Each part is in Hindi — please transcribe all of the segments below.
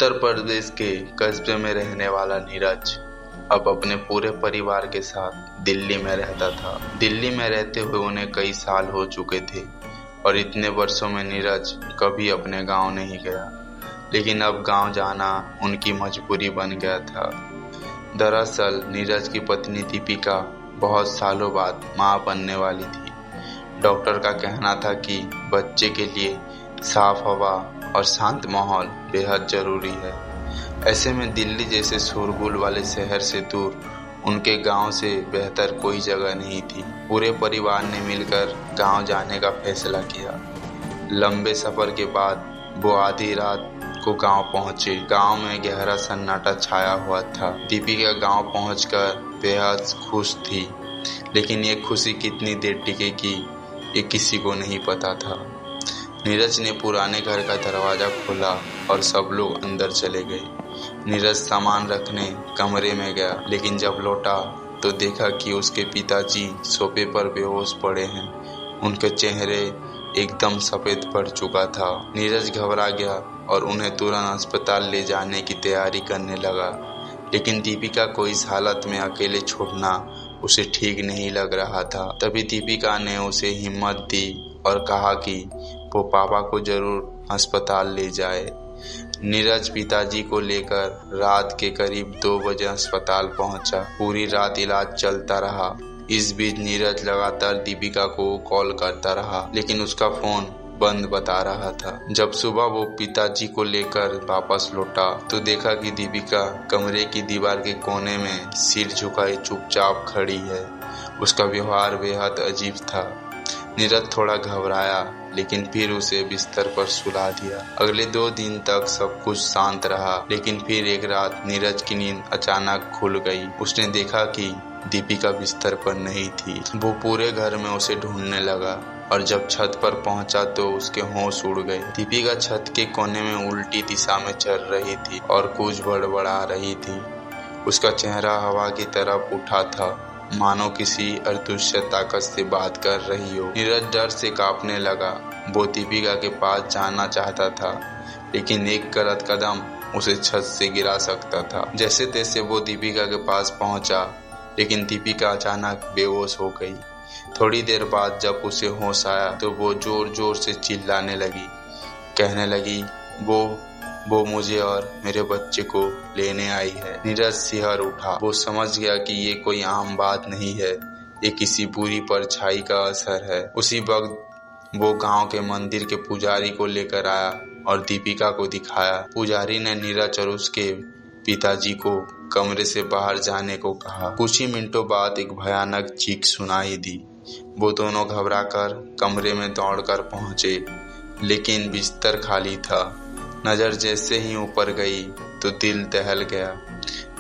उत्तर प्रदेश के कस्बे में रहने वाला नीरज अब अपने पूरे परिवार के साथ दिल्ली में रहता था। दिल्ली में रहते हुए उन्हें कई साल हो चुके थे और इतने वर्षों में नीरज कभी अपने गांव नहीं गया, लेकिन अब गांव जाना उनकी मजबूरी बन गया था। दरअसल नीरज की पत्नी दीपिका बहुत सालों बाद मां बनने वाली थी। डॉक्टर का कहना था कि बच्चे के लिए साफ हवा और शांत माहौल बेहद जरूरी है। ऐसे में दिल्ली जैसे शोरगुल वाले शहर से दूर उनके गांव से बेहतर कोई जगह नहीं थी। पूरे परिवार ने मिलकर गांव जाने का फैसला किया। लंबे सफर के बाद वो आधी रात को गांव पहुंचे। गांव में गहरा सन्नाटा छाया हुआ था। दीपिका गांव पहुंचकर बेहद खुश थी, लेकिन ये खुशी कितनी देर टिकेगी ये किसी को नहीं पता था। नीरज ने पुराने घर का दरवाजा खोला और सब लोग अंदर चले गए। नीरज सामान रखने कमरे में गया, लेकिन जब लौटा तो देखा कि उसके पिताजी सोफे पर बेहोश पड़े हैं। उनके चेहरे एकदम सफेद पड़ चुका था। नीरज घबरा गया और उन्हें तुरंत अस्पताल ले जाने की तैयारी करने लगा, लेकिन दीपिका को इस हालत में अकेले छोड़ना उसे ठीक नहीं लग रहा था। तभी दीपिका ने उसे हिम्मत दी और कहा कि वो पापा को जरूर अस्पताल ले जाए। नीरज पिताजी को लेकर रात के करीब 2 बजे अस्पताल पहुंचा। पूरी रात इलाज चलता रहा। इस बीच नीरज लगातार दीपिका को कॉल करता रहा, लेकिन उसका फोन बंद बता रहा था। जब सुबह वो पिताजी को लेकर वापस लौटा तो देखा कि दीपिका कमरे की दीवार के कोने में सिर झुकाए चुपचाप खड़ी है। उसका व्यवहार बेहद अजीब था। नीरज थोड़ा घबराया, लेकिन फिर उसे बिस्तर पर सुला दिया। अगले 2 दिन तक सब कुछ शांत रहा, लेकिन फिर एक रात नीरज की नींद अचानक खुल गई। उसने देखा कि दीपिका बिस्तर पर नहीं थी। वो पूरे घर में उसे ढूंढने लगा और जब छत पर पहुंचा तो उसके होश उड़ गए। दीपिका छत के कोने में उल्टी दिशा में चल रही थी और कुछ बड़बड़ा रही थी। उसका चेहरा हवा की तरफ उठा था, मानो किसी अदृश्य ताकत से बात कर रही हो। नीरज डर से कांपने लगा। वो दीपिका के पास जाना चाहता था, लेकिन एक गलत कदम उसे छत से गिरा सकता था। जैसे तैसे वो दीपिका के पास पहुंचा, लेकिन दीपिका अचानक बेहोश हो गई। थोड़ी देर बाद जब उसे होश आया तो वो जोर जोर से चिल्लाने लगी, कहने लगी वो मुझे और मेरे बच्चे को लेने आई है। नीरज सिहर उठा। वो समझ गया कि ये कोई आम बात नहीं है, ये किसी बुरी परछाई का असर है। उसी वक्त वो गांव के मंदिर के पुजारी को लेकर आया और दीपिका को दिखाया। पुजारी ने नीरज और उसके पिताजी को कमरे से बाहर जाने को कहा। कुछ ही मिनटों बाद एक भयानक चीख सुनाई दी। वो दोनों घबराकर कमरे में दौड़कर पहुंचे, लेकिन बिस्तर खाली था। नजर जैसे ही ऊपर गई तो दिल दहल गया।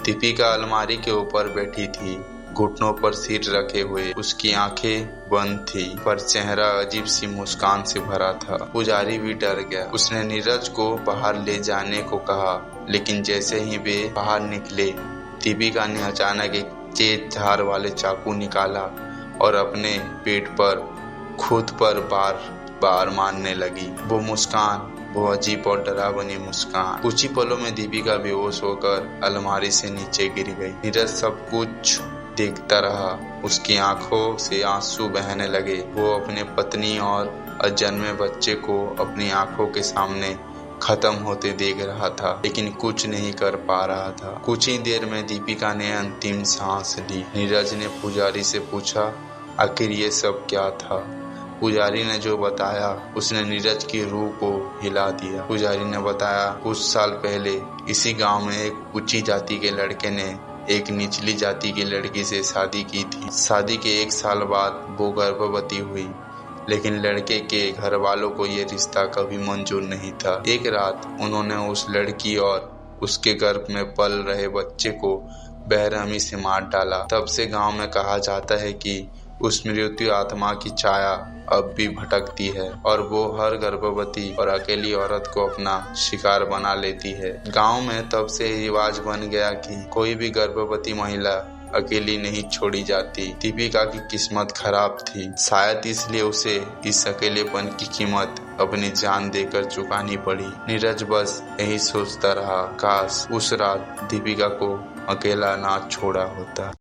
दीपिका अलमारी के ऊपर बैठी थी, घुटनों पर सिर रखे हुए। उसकी आंखें बंद थी, पर चेहरा अजीब सी मुस्कान से भरा था। पुजारी भी डर गया। उसने नीरज को बाहर ले जाने को कहा, लेकिन जैसे ही वे बाहर निकले दीपिका ने अचानक एक तेज धार वाले चाकू निकाला और अपने पेट पर खुद पर बार बार मारने लगी। वो अजीब और डरावनी मुस्कान। कुछ ही पलों में दीपिका बेहोश होकर अलमारी से नीचे गिर गई। नीरज सब कुछ देखता रहा। उसकी आंखों से आंसू बहने लगे। वो अपने पत्नी और अजन्मे बच्चे को अपनी आंखों के सामने खत्म होते देख रहा था, लेकिन कुछ नहीं कर पा रहा था। कुछ ही देर में दीपिका ने अंतिम सांस ली। नीरज ने पुजारी से पूछा, आखिर ये सब क्या था? पुजारी ने जो बताया उसने नीरज की रूह को हिला दिया। पुजारी ने बताया, कुछ साल पहले इसी गांव में एक ऊंची जाति के लड़के ने एक निचली जाति की लड़की से शादी की थी। शादी के 1 साल बाद वो गर्भवती हुई, लेकिन लड़के के घर वालों को ये रिश्ता कभी मंजूर नहीं था। एक रात उन्होंने उस लड़की और उसके गर्भ में पल रहे बच्चे को बेरहमी से मार डाला। तब से गांव में कहा जाता है कि उस मृत्यु आत्मा की छाया अब भी भटकती है और वो हर गर्भवती और अकेली औरत को अपना शिकार बना लेती है। गांव में तब से रिवाज बन गया कि कोई भी गर्भवती महिला अकेली नहीं छोड़ी जाती। दीपिका की किस्मत खराब थी, शायद इसलिए उसे इस अकेलेपन की कीमत अपनी जान देकर चुकानी पड़ी। नीरज बस यही सोचता रहा, काश उस रात दीपिका को अकेला ना छोड़ा होता।